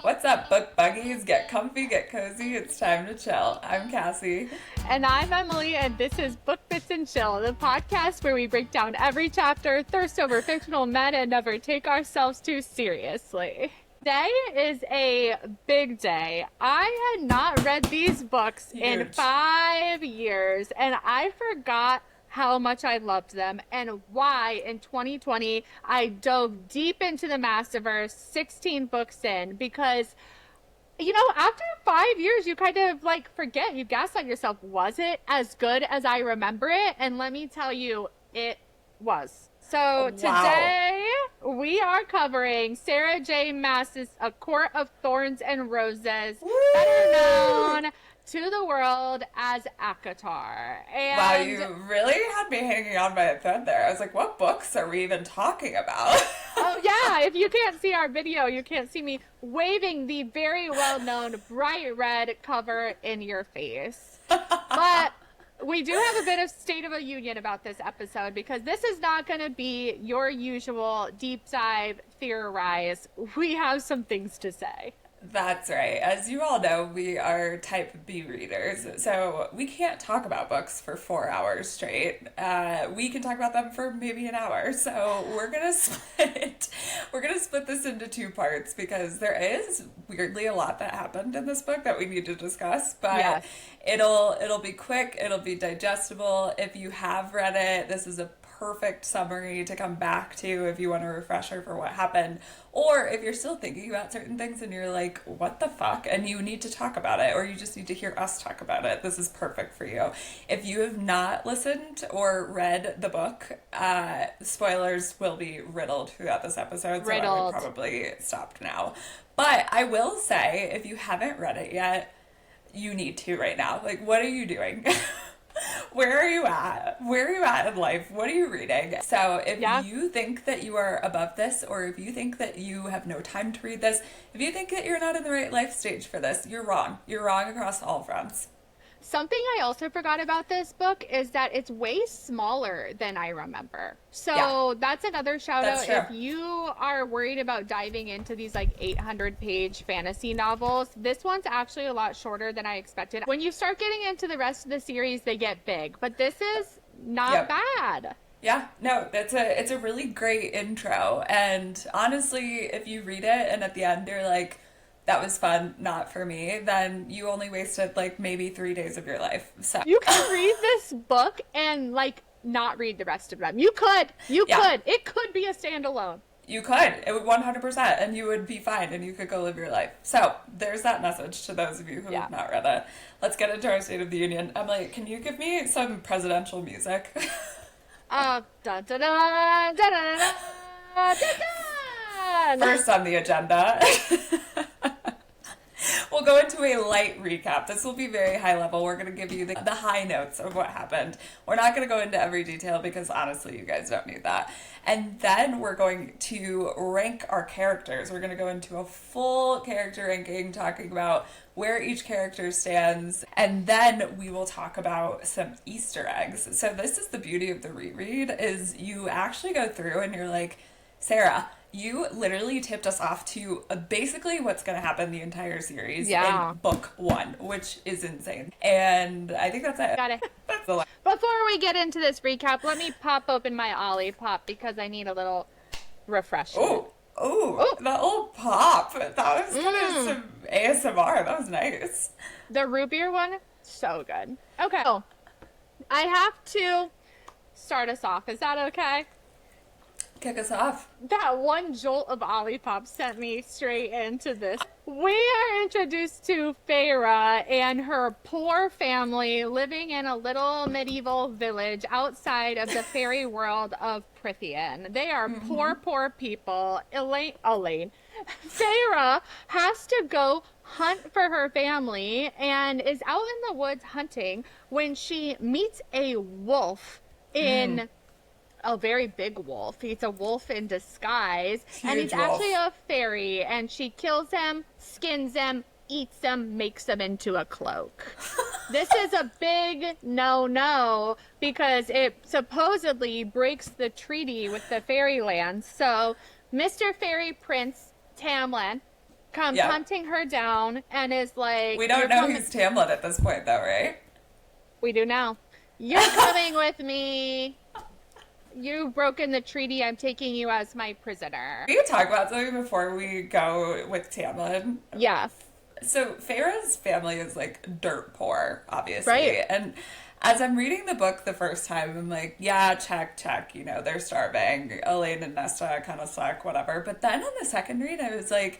What's up, book buggies? Get comfy, get cozy. It's time to chill. I'm Cassie. And I'm Emily, and this is Book Bits and Chill, the podcast where we break down every chapter, thirst over fictional men, and never take ourselves too seriously. Today is a big day. I had not read these books in 5 years, and I forgot how much I loved them and why in 2020 I dove deep into the Masterverse 16 books in, because after 5 years, you kind of forget, you gaslight yourself. Was it as good as I remember it? And let me tell you, it was. So today we are covering Sarah J. Maas's A Court of Thorns and Roses, better known to the world as ACOTAR. And wow, you really had me hanging on by a thread there. I was like, what books are we even talking about? Oh, yeah. If you can't see our video, you can't see me waving the very well-known bright red cover in your face. But we do have a bit of State of a Union about this episode, because this is not going to be your usual deep dive theorize. We have some things to say. That's right. As you all know, we are type B readers, so we can't talk about books for 4 hours straight. We can talk about them for maybe an hour. So we're gonna split this into two parts, because there is weirdly a lot that happened in this book that we need to discuss. But yes, it'll be quick. It'll be digestible. If you have read it, this is a perfect summary to come back to if you want a refresher for what happened, or if you're still thinking about certain things and you're like, what the fuck, and you need to talk about it, or you just need to hear us talk about it. This is perfect for you. If you have not listened or read the book, spoilers will be riddled throughout this episode, so I would probably stop now. But I will say, if you haven't read it yet, you need to right now. Like, what are you doing? Where are you at? Where are you at in life? What are you reading? So if you think that you are above this, or if you think that you have no time to read this, if you think that you're not in the right life stage for this, you're wrong. You're wrong across all fronts. Something I also forgot about this book is that it's way smaller than I remember. So that's another shout out. If you are worried about diving into these 800-page fantasy novels, this one's actually a lot shorter than I expected. When you start getting into the rest of the series, they get big, but this is not bad. Yeah, no, it's a really great intro. And honestly, if you read it and at the end you're like, that was fun, not for me, then you only wasted maybe 3 days of your life. So you can read this book and not read the rest of them. You could. It could be a standalone. You could. It would 100%, and you would be fine, and you could go live your life. So there's that message to those of you who have not read it. Let's get into our State of the Union. Emily, can you give me some presidential music? Dun, dun, dun, dun, dun, dun, dun, dun. First on the agenda. We'll go into a light recap. This will be very high level. We're going to give you the high notes of what happened. We're not going to go into every detail, because honestly, you guys don't need that. And then we're going to rank our characters. We're going to go into a full character ranking, talking about where each character stands. And then we will talk about some Easter eggs. So this is the beauty of the reread, is you actually go through and you're like, Sarah, you literally tipped us off to basically what's going to happen the entire series in book 1, which is insane. And I think that's it. Got it. Before we get into this recap, let me pop open my Olipop, because I need a little refreshment. Oh, that little pop. That was kind of some ASMR. That was nice. The root beer one, so good. Okay. So, I have to start us off. Is that okay? Kick us off. That one jolt of Olipop sent me straight into this. We are introduced to Feyre and her poor family living in a little medieval village outside of the fairy world of Prithian. They are poor people. Elaine. Feyre has to go hunt for her family and is out in the woods hunting when she meets a wolf in... a very big wolf. He's a wolf in disguise. And he's actually a fairy. And she kills him, skins him, eats him, makes him into a cloak. This is a big no-no, because it supposedly breaks the treaty with the fairylands. So Mr. Fairy Prince Tamlin comes Yeah. hunting her down and is like, We don't know who's Tamlin at this point, though, right? We do now. You're coming with me. You've broken the treaty. I'm taking you as my prisoner. We can talk about something before we go with Tamlin. Yeah. So Feyre's family is like dirt poor, obviously. Right. And as I'm reading the book the first time, I'm like, yeah, check, they're starving. Elaine and Nesta kind of suck, whatever. But then on the second read, I was like,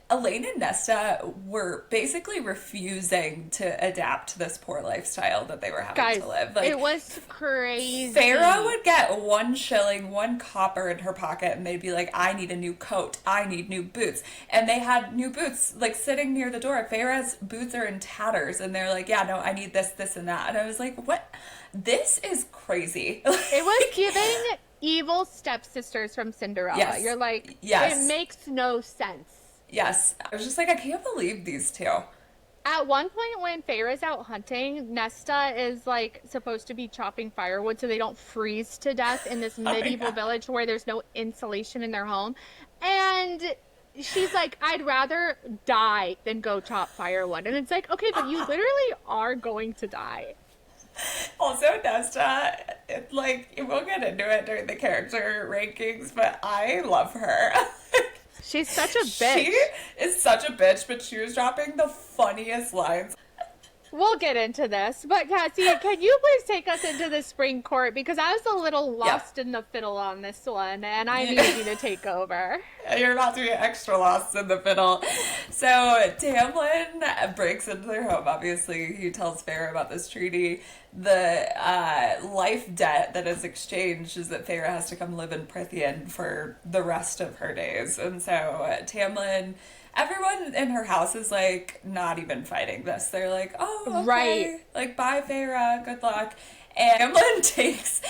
Elaine and Nesta were basically refusing to adapt to this poor lifestyle that they were having to live. Like, it was crazy. Feyre would get 1 shilling, 1 copper in her pocket, and they'd be like, I need a new coat. I need new boots. And they had new boots, like, sitting near the door. Feyre's boots are in tatters, and they're like, yeah, no, I need this, this, and that. And I was like, what? This is crazy. It was giving evil stepsisters from Cinderella. Yes. You're like, Yes. It makes no sense. Yes. I was just like, I can't believe these two. At one point when Feyre's out hunting, Nesta is like supposed to be chopping firewood so they don't freeze to death in this medieval village where there's no insulation in their home. And she's like, I'd rather die than go chop firewood. And it's like, okay, but you literally are going to die. Also, Nesta, we'll get into it during the character rankings, but I love her. She's such a bitch. She is such a bitch, but she was dropping the funniest lines. We'll get into this, but Cassie, can you please take us into the spring court? Because I was a little lost in the fiddle on this one, and I need you to take over. You're about to be extra lost in the fiddle. So Tamlin breaks into their home, obviously. He tells Feyre about this treaty. The life debt that is exchanged is that Feyre has to come live in Prythian for the rest of her days. And so Tamlin... Everyone in her house is, like, not even fighting this. They're like, oh, okay. Right. Like, bye, Feyre. Good luck. And Tamlin takes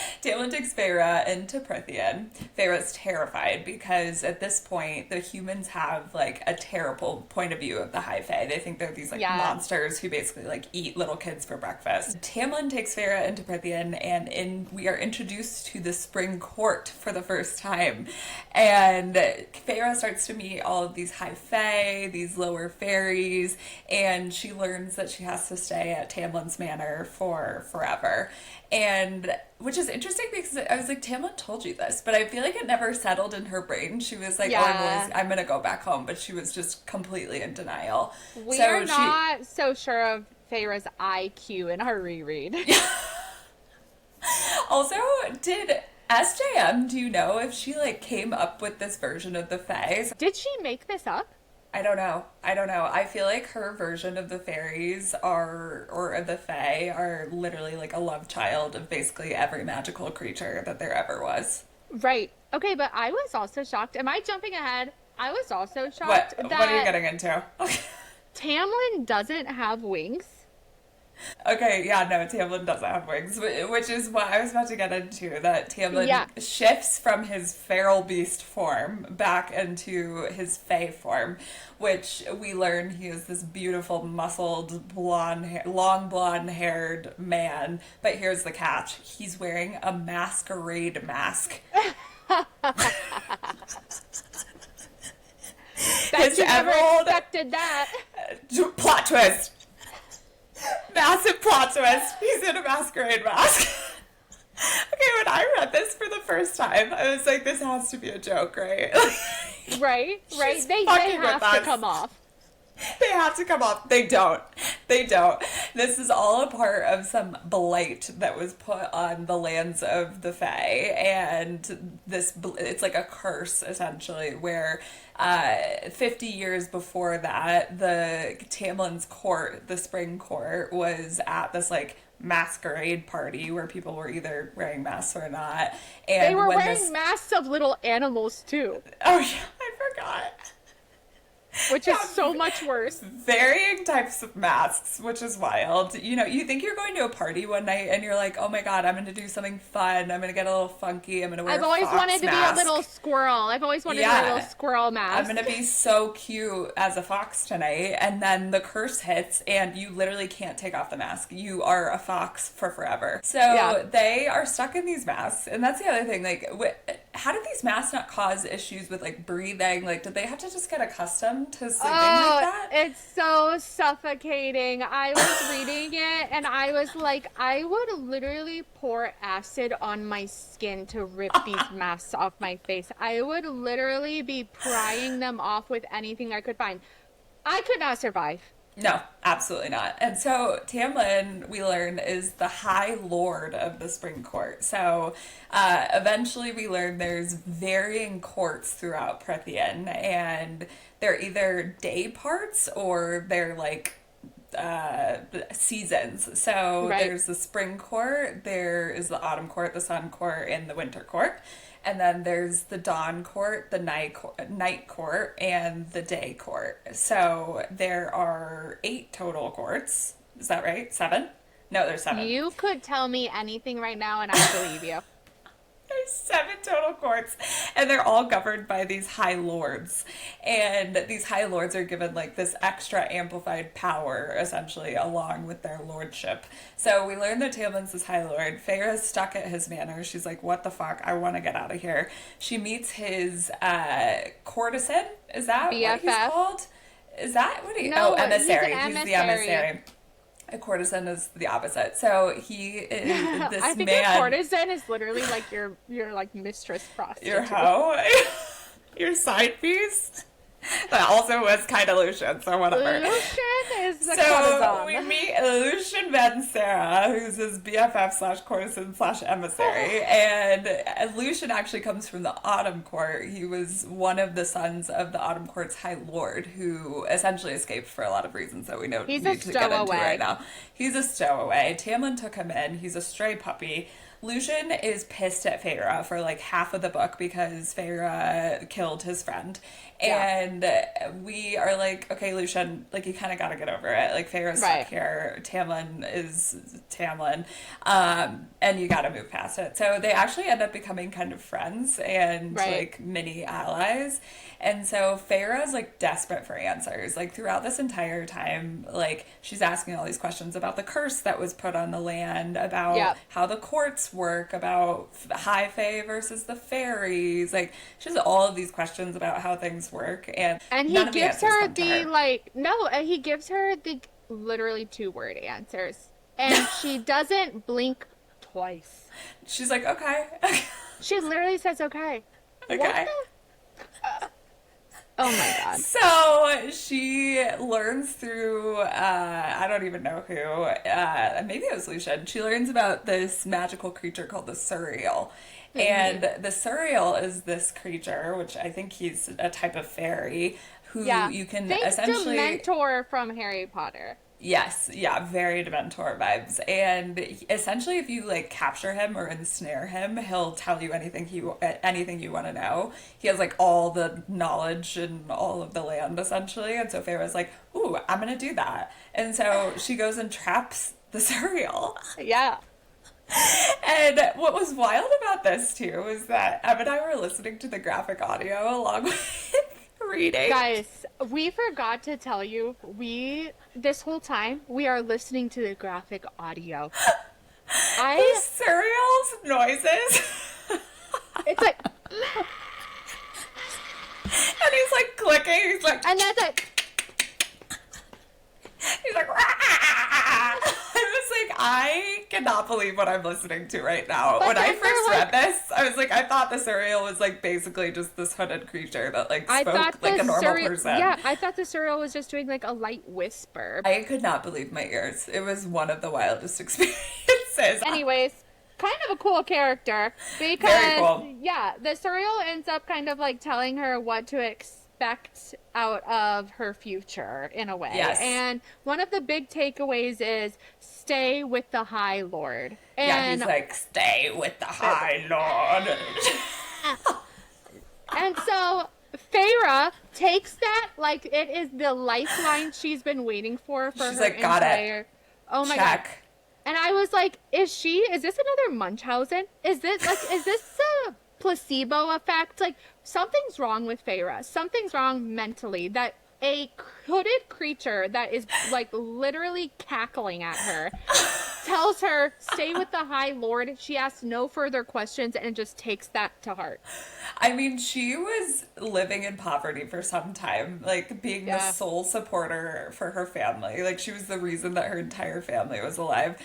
Feyre into Prythian. Feyre's terrified because at this point, the humans have, like, a terrible point of view of the High Fae. They think they're these, like, monsters who basically, like, eat little kids for breakfast. Tamlin takes Feyre into Prythian, and we are introduced to the spring court for the first time. And Feyre starts to meet all of these High Fae, these lower fairies, and she learns that she has to stay at Tamlin's manor for forever. And which is interesting because I was like, Tamlin told you this, but I feel like it never settled in her brain. She was like, I'm gonna go back home, but she was just completely in denial. We are not so sure of Feyre's IQ in her reread. Also, did SJM, do you know if she like came up with this version of the Fae? Did she make this up? I don't know. I feel like her version of the fairies or of the Fae are literally like a love child of basically every magical creature that there ever was. Right. Okay, but I was also shocked. Am I jumping ahead? I was also shocked What are you getting into? Tamlin doesn't have wings. Okay, yeah, no, Tamlin doesn't have wings, which is what I was about to get into, that Tamlin shifts from his feral beast form back into his fae form, which we learn he is this beautiful, muscled, long blonde-haired man, but here's the catch. He's wearing a masquerade mask. His never expected that. Plot twist. Massive plot twist. He's in a masquerade mask. Okay, when I read this for the first time, I was like, this has to be a joke, right? Right. They have to come off. They have to come off. They don't. This is all a part of some blight that was put on the lands of the Fae, and it's like a curse, essentially, where 50 years before that, the Tamlin's court, the spring court, was at this, like, masquerade party where people were either wearing masks or not. And they were wearing masks of little animals, too. Oh, yeah, I forgot. Which is so much worse. Varying types of masks, which is wild. You know, you think you're going to a party one night and you're like, oh my god, I'm going to do something fun. I'm going to get a little funky. I'm going to wear a fox mask. I've always wanted to be a little squirrel. I've always wanted to be a little squirrel mask. I'm going to be so cute as a fox tonight. And then the curse hits and you literally can't take off the mask. You are a fox for forever. So they are stuck in these masks. And that's the other thing. Like, how did these masks not cause issues with like breathing? Like, did they have to just get accustomed to sleeping like that? It's so suffocating. I was reading it and I was like, I would literally pour acid on my skin to rip these masks off my face. I would literally be prying them off with anything I could find. I could not survive. No, absolutely not. And so Tamlin, we learn, is the High Lord of the Spring Court. So eventually we learn there's varying courts throughout Prithian, and they're either day parts or they're like seasons. So there's the Spring Court, there is the Autumn Court, the Sun Court, and the Winter Court. And then there's the Dawn Court, the Night Court, and the Day Court. So there are 8 total courts. Is that right? 7? No, there's 7. You could tell me anything right now and I believe you. There's 7 total courts, and they're all governed by these high lords. And these high lords are given like this extra amplified power, essentially, along with their lordship. So we learn that Tamlin's this high lord. Feyre's stuck at his manor. She's like, what the fuck? I want to get out of here. She meets his courtisan. Is that BFF? What he's called? Is that what he? No, emissary. He's the emissary. A courtesan is the opposite. So he is this I think man. a courtesan is literally like your like mistress prostitute. Your hoe? Your side piece? That also was kind of Lucian, so whatever. Lucian is the So courtesan. we meet Lucian Van Sarah, who's his BFF slash courtesan slash emissary. And Lucian actually comes from the Autumn Court. He was one of the sons of the Autumn Court's High Lord, who essentially escaped for a lot of reasons that we know He's need a to get into stowaway. right now. He's a stowaway. Tamlin took him in. He's a stray puppy. Lucian is pissed at Feyre for like half of the book because Feyre killed his friend. Yeah. And we are like, okay, Lucian, like you kind of got to get over it. Like Feyre's stuck here. Tamlin is Tamlin. And you got to move past it. So they actually end up becoming kind of friends and like mini allies. And so Feyre's like desperate for answers. Like throughout this entire time, like she's asking all these questions about the curse that was put on the land, about how the courts work, about High Fae versus the fairies. Like she has all of these questions about how things work, and he gives her he gives her the literally 2-word answers, and she doesn't blink twice. She's like, okay. She literally says, okay. Okay. Oh my god. So she learns through, I don't even know who, maybe it was Lucian. She learns about this magical creature called the Suriel. And the Suriel is this creature, which I think he's a type of fairy, who you can essentially... Dementor from Harry Potter. Yes, yeah, very Dementor vibes. And essentially, if you like capture him or ensnare him, he'll tell you anything you want to know. He has like all the knowledge and all of the land essentially. And so Feyre's like, "Ooh, I'm gonna do that." And so she goes and traps the Suriel. Yeah. And what was wild about this too is that Em and I were listening to the graphic audio along with reading. Guys, we forgot to tell you, this whole time, we are listening to the graphic audio. The Suriel's noises. It's like... And he's like clicking, he's like... And that's like... He's like... I was like, I cannot believe what I'm listening to right now. But when I first like, read this, I was like, I thought the Suriel was like basically just this hooded creature that like spoke like a normal person. Yeah, I thought the Suriel was just doing like a light whisper. I could not believe my ears. It was one of the wildest experiences. Anyways, kind of a cool character because very cool. Yeah, the Suriel ends up kind of like telling her what to expect out of her future in a way. Yes. And one of the big takeaways is stay with the High Lord. And yeah, he's like, stay with the High Lord. And so Feyre takes that like it is the lifeline she's been waiting for She's her like, got entire... it. Oh my Check. god. And I was like, is this another Munchausen? Is this a placebo effect? Like, something's wrong with Feyre. Something's wrong mentally. That a hooded creature that is, like, literally cackling at her tells her, stay with the High Lord. She asks no further questions and just takes that to heart. I mean, she was living in poverty for some time, like being the sole supporter for her family. Like she was the reason that her entire family was alive.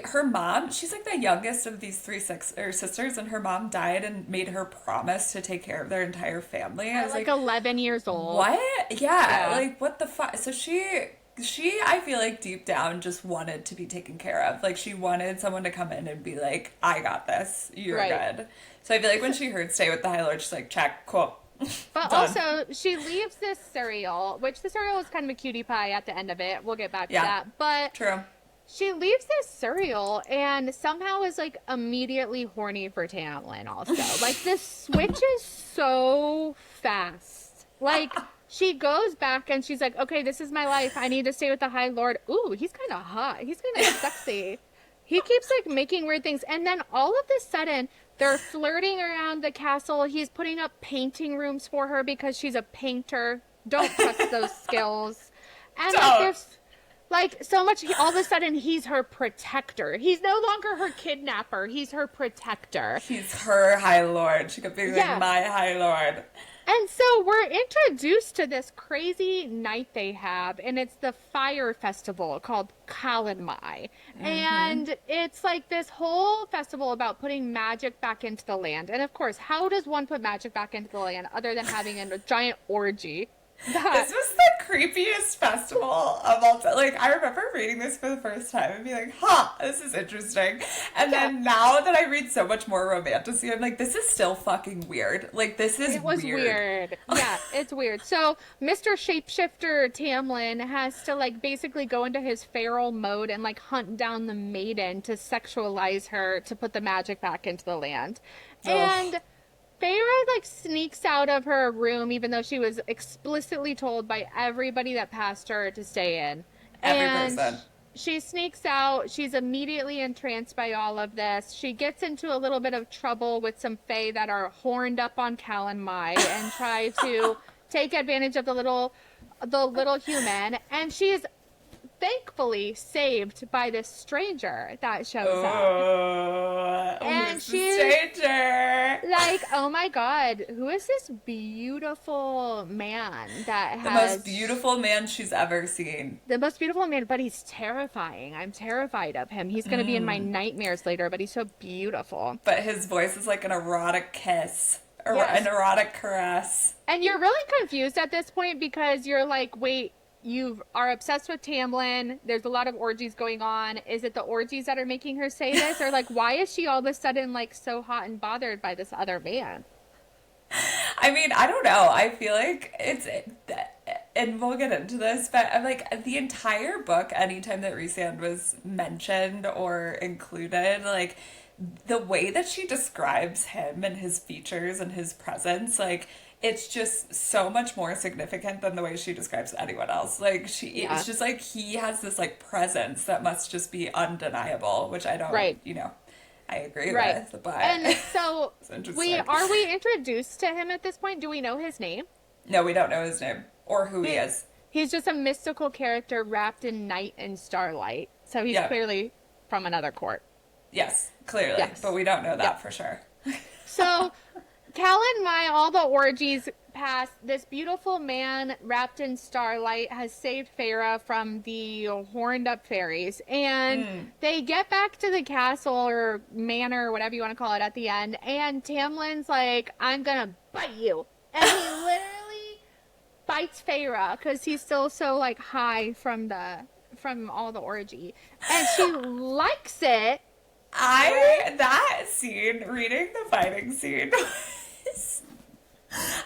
Her mom, she's like the youngest of these three sisters, and her mom died and made her promise to take care of their entire family. I was like 11 years old. What? Yeah, like what the fuck? So she I feel like deep down just wanted to be taken care of. Like she wanted someone to come in and be like, I got this. You're good. So I feel like when she heard stay with the High Lord, she's like, check, cool. But also, she leaves this Suriel, which the Suriel is kind of a cutie pie at the end of it. We'll get back to that. But true. She leaves this Suriel and somehow is like immediately horny for Tamlin also. Like this switch is so fast. Like she goes back and she's like, okay, this is my life. I need to stay with the High Lord. Ooh, he's kind of hot. He's kind of sexy. He keeps like making weird things. And then all of a sudden, they're flirting around the castle. He's putting up painting rooms for her because she's a painter. Don't trust those skills. And like there's like so much, all of a sudden he's her protector. He's no longer her kidnapper. He's her protector. He's her High Lord. She could be like my High Lord. And so we're introduced to this crazy night they have, and it's the fire festival called Kalanmai. And it's like this whole festival about putting magic back into the land. And of course, how does one put magic back into the land other than having a giant orgy? This was the creepiest festival of all time. Like, I remember reading this for the first time and being like, this is interesting. And then now that I read so much more Romantasy, I'm like, this is still fucking weird. Like, this is weird. It was weird. Yeah, it's weird. So, Mr. Shapeshifter Tamlin has to, like, basically go into his feral mode and, like, hunt down the maiden to sexualize her to put the magic back into the land. And Feyre, like, sneaks out of her room, even though she was explicitly told by everybody that passed her to stay in. Every person. She sneaks out. She's immediately entranced by all of this. She gets into a little bit of trouble with some Fae that are horned up on Kalanmai and try to take advantage of the little human. And she is thankfully saved by this stranger that shows up. And she's stranger. Like, oh my god, who is this beautiful man that has... The most beautiful man she's ever seen. The most beautiful man, but he's terrifying. I'm terrified of him. He's going to be in my nightmares later, but he's so beautiful. But his voice is like an erotic kiss. Or an erotic caress. And you're really confused at this point because you're like, wait, you are obsessed with Tamlin. There's a lot of orgies going on. Is it the orgies that are making her say this? Or like, why is she all of a sudden like so hot and bothered by this other man? I mean, I don't know. I feel like and we'll get into this, but I'm like, the entire book, anytime that Rhysand was mentioned or included, like, the way that she describes him and his features and his presence, like, it's just so much more significant than the way she describes anyone else. Like, it's just like he has this, like, presence that must just be undeniable, which I don't, I agree with. But and so, are we introduced to him at this point? Do we know his name? No, we don't know his name or who he is. He's just a mystical character wrapped in night and starlight. So he's clearly from another court. Yes, clearly. Yes. But we don't know that for sure. So... Kalanmai, all the orgies pass. This beautiful man wrapped in starlight has saved Feyre from the horned up fairies. And they get back to the castle or manor, or whatever you want to call it, at the end. And Tamlin's like, I'm going to bite you. And he literally bites Feyre because he's still so like high from all the orgy. And she likes it. That scene, reading the fighting scene,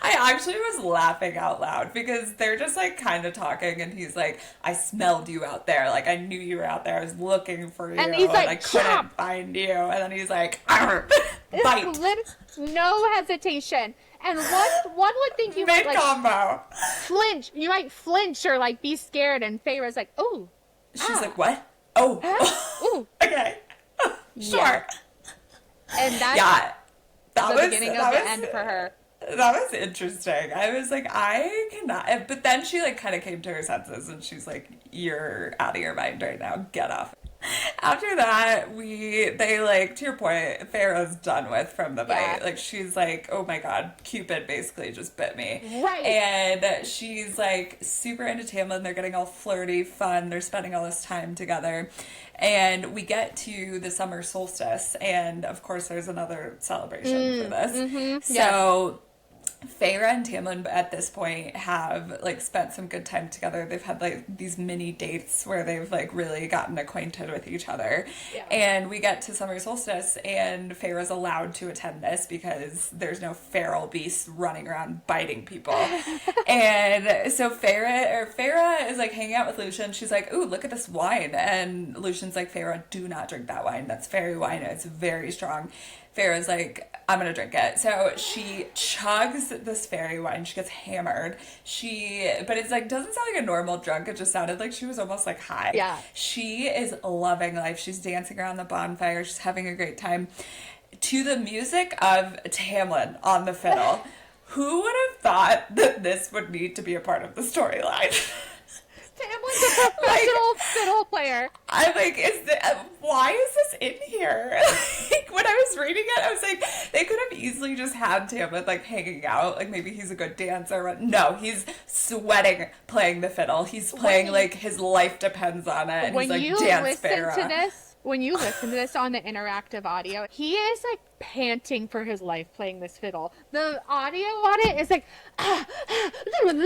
I actually was laughing out loud because they're just like kind of talking and he's like, I smelled you out there. Like, I knew you were out there. I was looking for you and he's like, I couldn't find you. And then he's like, bite. No hesitation. And one would think you might like flinch. You might flinch or like be scared. And Feyre's like, oh. She's like, what? Oh. Ooh. Okay. Sure. And that's the beginning of the end for her. That was interesting. I was like, I cannot. But then she like kind of came to her senses and she's like, you're out of your mind right now. Get off. After that, they like, to your point, Pharaoh's done with from the bite. Yeah. Like, she's like, oh my god, Cupid basically just bit me. Right. And she's like super into Tamlin. They're getting all flirty, fun. They're spending all this time together. And we get to the summer solstice, and of course, there's another celebration for this. Mm-hmm. So. Feyre and Tamlin at this point have like spent some good time together. They've had like these mini dates where they've like really gotten acquainted with each other. Yeah. And we get to summer solstice, and Feyre's allowed to attend this because there's no feral beasts running around biting people. And so Feyre is like hanging out with Lucian. She's like, "Ooh, look at this wine." And Lucian's like, "Feyre, do not drink that wine. That's fairy wine. It's very strong." Feyre's like, I'm gonna drink it. So she chugs this fairy wine. She gets hammered. But it's like, doesn't sound like a normal drunk. It just sounded like she was almost like high. Yeah. She is loving life. She's dancing around the bonfire. She's having a great time to the music of Tamlin on the fiddle. Who would have thought that this would need to be a part of the storyline? Tamlin's a professional fiddle player. I'm like, why is this in here? Like, when I was reading it, I was like, they could have easily just had Tamlin like hanging out. Like, maybe he's a good dancer. No, he's sweating playing the fiddle. He's playing like his life depends on it. And When he's like, you dance listen Feyre. to this, when you listen to this on the interactive audio, he is like panting for his life playing this fiddle. The audio on it is like, You would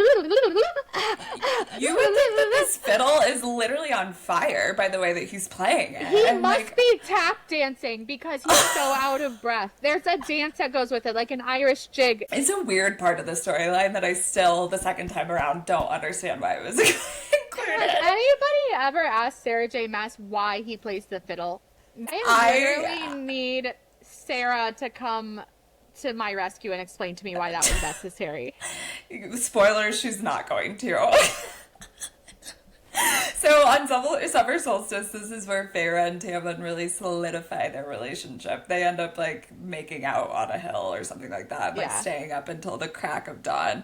think that this fiddle is literally on fire by the way that he's playing it. he And, must like, be tap dancing because he's so out of breath. There's a dance that goes with it, like an Irish jig. it's a weird part of the storyline that I still, the second time around, don't understand why it was included. Has anybody ever asked Sarah J. Maas why he plays the fiddle? I literally need Sarah to come to my rescue and explain to me why that was necessary. Spoilers, she's not going to. So on summer solstice, this is where Feyre and Tamlin really solidify their relationship. They end up like making out on a hill or something like that, like staying up until the crack of dawn.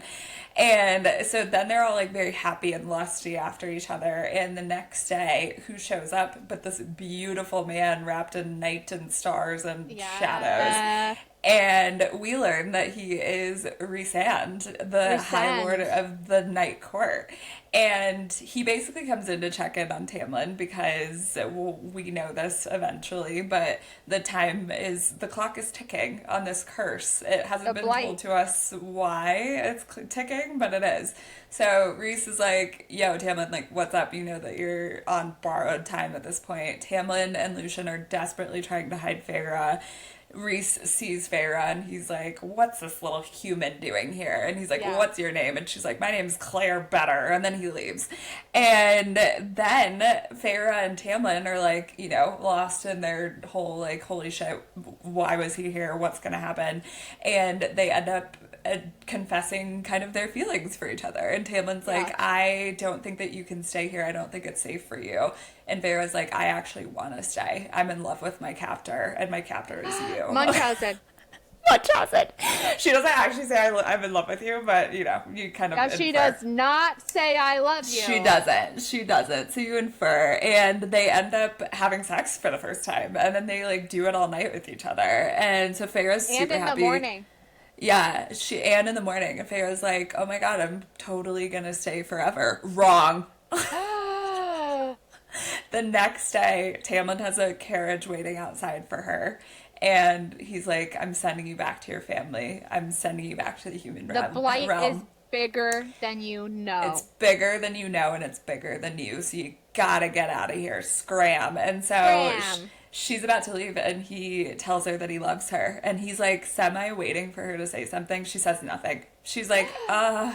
And so then they're all like very happy and lusty after each other. And the next day, who shows up but this beautiful man wrapped in night and stars and shadows. And we learn that he is Rhysand, the High Lord of the Night Court. And he basically comes in to check in on Tamlin because we know this eventually, but the clock is ticking on this curse. It hasn't been told to us why it's ticking, but it is. So Rhys is like, yo, Tamlin, like, what's up? You know that you're on borrowed time at this point. Tamlin and Lucian are desperately trying to hide Feyre. Rhys sees Feyre and he's like, what's this little human doing here? And he's like, well, what's your name? And she's like, my name's Claire Better. And then he leaves. And then Feyre and Tamlin are like, you know, lost in their whole like, holy shit, why was he here? What's going to happen? And they end up confessing kind of their feelings for each other. And Tamlin's like, I don't think that you can stay here. I don't think it's safe for you. And Feyre's like, I actually want to stay. I'm in love with my captor, and my captor is you. Munchausen. Munchausen. She doesn't actually say I'm in love with you, but you know, you kind of infer. She does not say I love you. She doesn't. So you infer. And they end up having sex for the first time. And then they like do it all night with each other. And so Feyre's super happy. And in the morning. Yeah, and in the morning. And Feyre's like, oh my god, I'm totally gonna stay forever. Wrong. The next day, Tamlin has a carriage waiting outside for her. And he's like, I'm sending you back to your family. I'm sending you back to the human realm. The blight is bigger than you know. It's bigger than you know, and it's bigger than you. So you gotta get out of here. Scram. And so she's about to leave, and he tells her that he loves her. And he's like semi-waiting for her to say something. She says nothing. She's like, I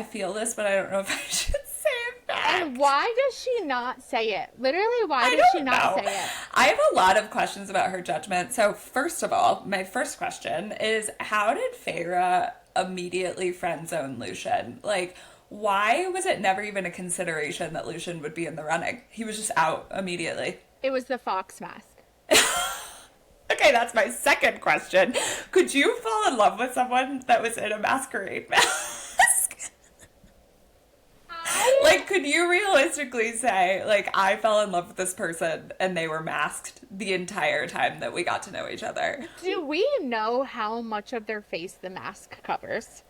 feel this, but I don't know if I should say it back. And why does she not say it? Literally, why does she not say it? I have a lot of questions about her judgment. So first of all, my first question is, how did Feyre immediately friend zone Lucian? Like, why was it never even a consideration that Lucian would be in the running? He was just out immediately. It was the fox mask. Okay, that's my second question. Could you fall in love with someone that was in a masquerade mask? I Like, could you realistically say, like, I fell in love with this person and they were masked the entire time that we got to know each other? Do we know how much of their face the mask covers?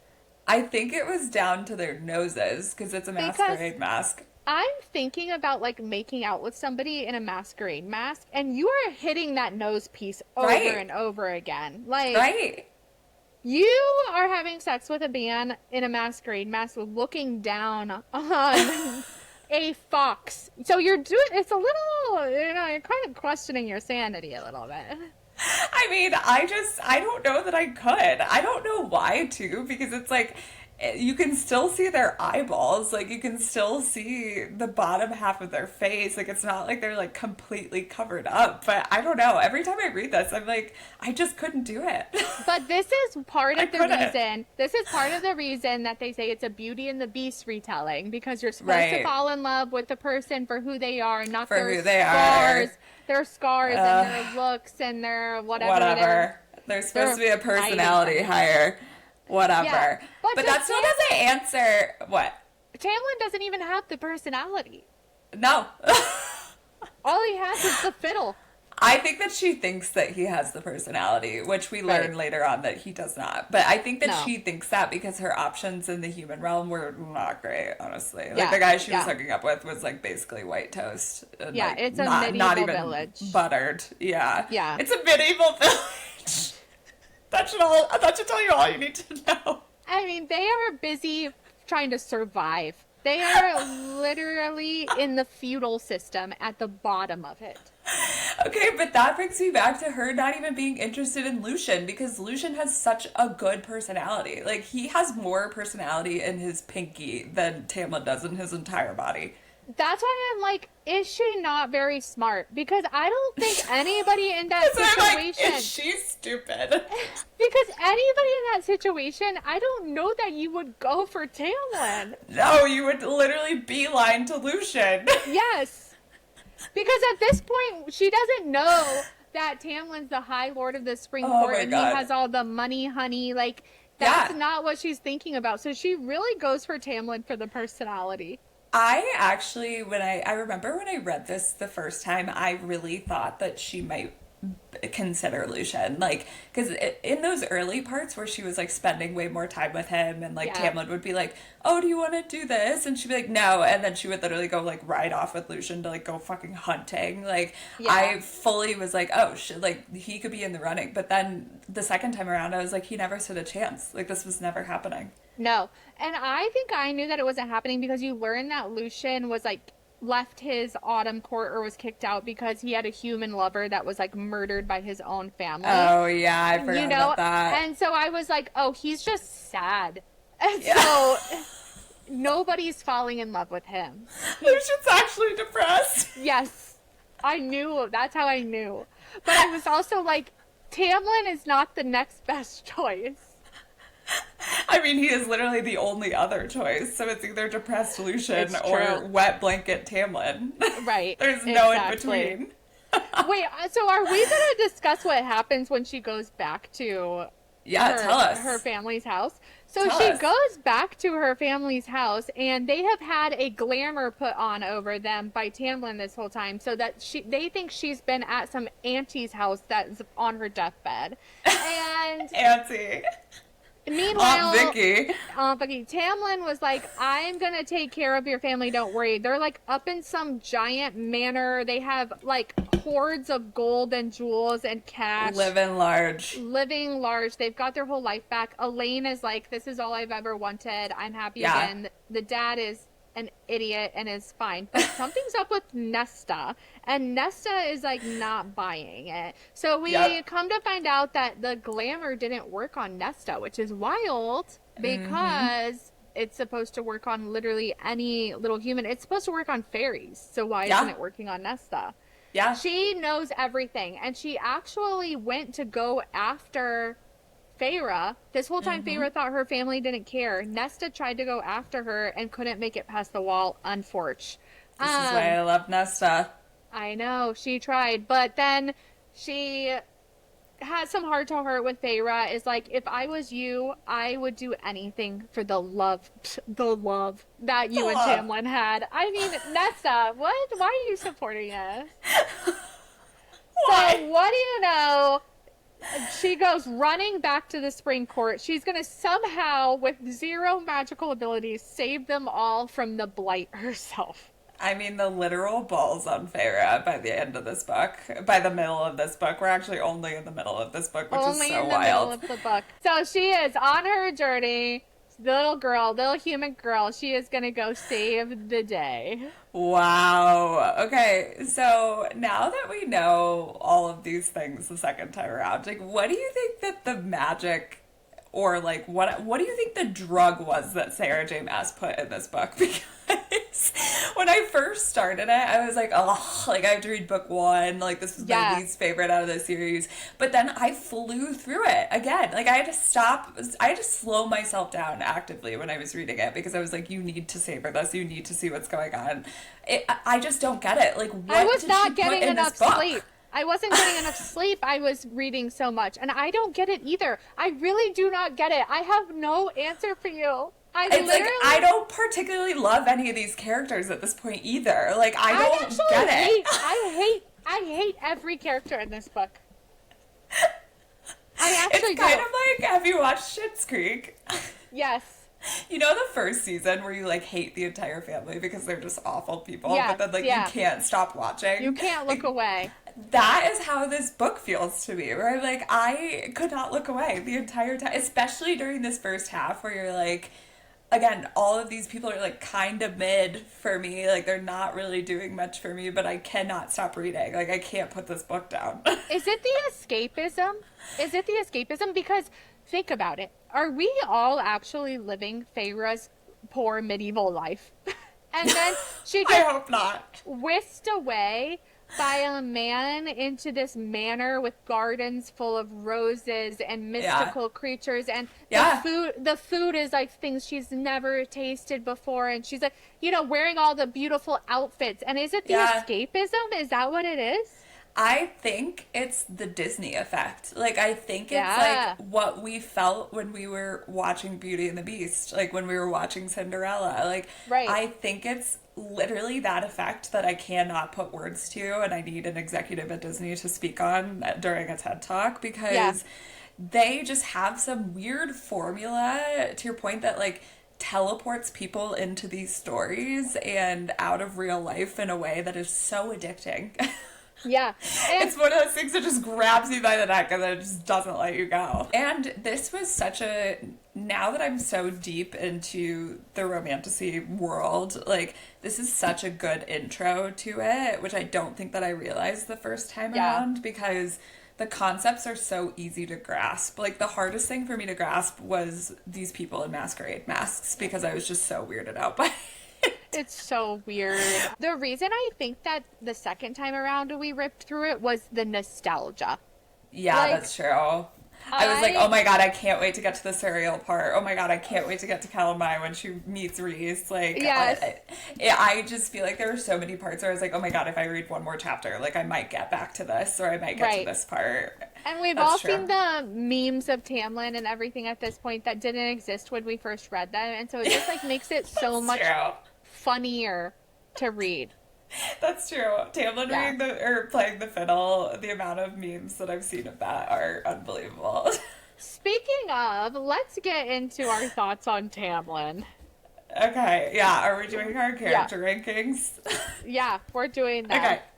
I think it was down to their noses because it's a masquerade mask. I'm thinking about like making out with somebody in a masquerade mask, and you are hitting that nose piece over and over again. Like, you are having sex with a man in a masquerade mask looking down on a fox. So you're doing, it's a little, you're kind of questioning your sanity a little bit. I mean, I don't know that I could. I don't know why, too, because it's like, you can still see their eyeballs. Like, you can still see the bottom half of their face. Like, it's not like they're, like, completely covered up. But I don't know. Every time I read this, I'm like, I just couldn't do it. But this is part of the reason. This is part of the reason that they say it's a Beauty and the Beast retelling. Because you're supposed to fall in love with the person for who they are, not for their scars. Their scars and their looks and their whatever. They're supposed to be a personality higher. Whatever. Yeah, but that still doesn't answer what? Tamlin doesn't even have the personality. No. All he has is the fiddle. I think that she thinks that he has the personality, which we learn later on that he does not. But I think that she thinks that because her options in the human realm were not great, honestly. Like, the guy she was hooking up with was, like, basically white toast. And, like, it's a medieval village. Buttered. Yeah. Yeah. It's a medieval village. That should tell you all you need to know. I mean, they are busy trying to survive. They are literally in the feudal system at the bottom of it. Okay, but that brings me back to her not even being interested in Lucien, because Lucien has such a good personality. Like, he has more personality in his pinky than Tamlin does in his entire body. That's why I'm like, is she not very smart? Because I don't think anybody in that situation... Like, is she stupid? Because anybody in that situation, I don't know that you would go for Tamlin. No, you would literally beeline to Lucien. Yes. Because at this point, she doesn't know that Tamlin's the High Lord of the Spring Court and he has all the money, honey. Like, that's not what she's thinking about. So she really goes for Tamlin for the personality. I actually, I remember when I read this the first time, I really thought that she might consider Lucien, like, because in those early parts where she was like spending way more time with him and like Tamlin would be like, oh, do you want to do this? And she'd be like, no, and then she would literally go like ride off with Lucien to like go fucking hunting. Like, I fully was like, oh shit, like he could be in the running. But then the second time around I was like, he never stood a chance. Like, this was never happening. No. And I think I knew that it wasn't happening because you learn that Lucien was like left his autumn court or was kicked out because he had a human lover that was like murdered by his own family. Oh yeah, I forgot about that. And so I was like, oh, he's just sad. And so nobody's falling in love with him. Lucian's actually depressed. Yes. I knew. That's how I knew. But I was also like, Tamlin is not the next best choice. I mean, he is literally the only other choice. So it's either depressed Lucien or wet blanket Tamlin. Right. There's no in between. Wait, so are we going to discuss what happens when she goes back to her family's house? So she goes back to her family's house, and they have had a glamour put on over them by Tamlin this whole time, so that they think she's been at some auntie's house that's on her deathbed. And Auntie. Meanwhile, Aunt Vicky, Tamlin was like, I'm going to take care of your family, don't worry. They're like up in some giant manor. They have like hoards of gold and jewels and cash. Living large. They've got their whole life back. Elaine is like, this is all I've ever wanted. I'm happy again. The dad is an idiot and is fine. But something's up with Nesta. And Nesta is like not buying it. So we come to find out that the glamour didn't work on Nesta, which is wild because it's supposed to work on literally any little human. It's supposed to work on fairies. So why isn't it working on Nesta? Yeah. She knows everything. And she actually went to go after Feyre. This whole time Feyre thought her family didn't care. Nesta tried to go after her and couldn't make it past the wall, unfortunately. This is why I love Nesta. I know, she tried, but then she has some heart to heart with Feyre is like, if I was you, I would do anything for the love that you and Tamlin had. I mean, Nesta, what? Why are you supporting this? Why? So, what do you know? She goes running back to the spring court. She's going to somehow, with 0 magical abilities, save them all from the blight herself. I mean, the literal balls on Feyre by the end of this book, by the middle of this book. We're actually only in the middle of this book, which Only is so in the wild. middle of the book. So she is on her journey. The little girl, little human girl, she is going to go save the day. Wow. Okay, so now that we know all of these things the second time around, like, what do you think that the magic, or like what do you think the drug was that Sarah J. Maas put in this book? Because when I first started it, I was like, oh, like I have to read book 1, like this was my least favorite out of the series. But then I flew through it again. Like I had to slow myself down actively when I was reading it, because I was like, you need to savor this, you need to see what's going on. I just don't get it. Like, what I was did not she getting put in enough this book? sleep. I wasn't getting enough sleep. I was reading so much, and I don't get it either. I really do not get it. I have no answer for you. I don't particularly love any of these characters at this point either. Like, I don't get it. I hate every character in this book. I actually It's kind of like, have you watched Schitt's Creek? Yes. You know the first season where you like hate the entire family because they're just awful people, but then like you can't stop watching. You can't look away. That is how this book feels to me, where like I could not look away the entire time, especially during this first half where you're like, again, all of these people are like kind of mid for me, like they're not really doing much for me, but I cannot stop reading. Like I can't put this book down. Is it the escapism? Because think about it. Are we all actually living Feyre's poor medieval life? And then she I gets hope not. whisked away by a man into this manor with gardens full of roses and mystical creatures, and the food is like things she's never tasted before, and she's like, wearing all the beautiful outfits. And is it the escapism? Is that what it is? I think it's the Disney effect. Like, I think it's like what we felt when we were watching Beauty and the Beast, like when we were watching Cinderella. Like, I think it's literally that effect that I cannot put words to, and I need an executive at Disney to speak on during a TED Talk, because they just have some weird formula, to your point, that like teleports people into these stories and out of real life in a way that is so addicting. Yeah. It's one of those things that just grabs you by the neck and then it just doesn't let you go. And this was now that I'm so deep into the Romantasy world, like, this is such a good intro to it, which I don't think that I realized the first time around, because the concepts are so easy to grasp. Like, the hardest thing for me to grasp was these people in masquerade masks, because I was just so weirded out by it. It's so weird. The reason I think that the second time around we ripped through it was the nostalgia. Yeah, like, that's true. I was like, oh my god, I can't wait to get to the surreal part. Oh my god, I can't wait to get to Calamai when she meets Rhys. Like, I just feel like there were so many parts where I was like, oh my god, if I read one more chapter, like, I might get back to this, or I might get to this part. And we've all seen the memes of Tamlin and everything at this point that didn't exist when we first read them, and so it just like makes it so much funnier to read. That's true. Tamlin reading playing the fiddle, the amount of memes that I've seen of that are unbelievable. Speaking of, let's get into our thoughts on Tamlin. Okay, yeah. Are we doing our character rankings? Yeah, we're doing that.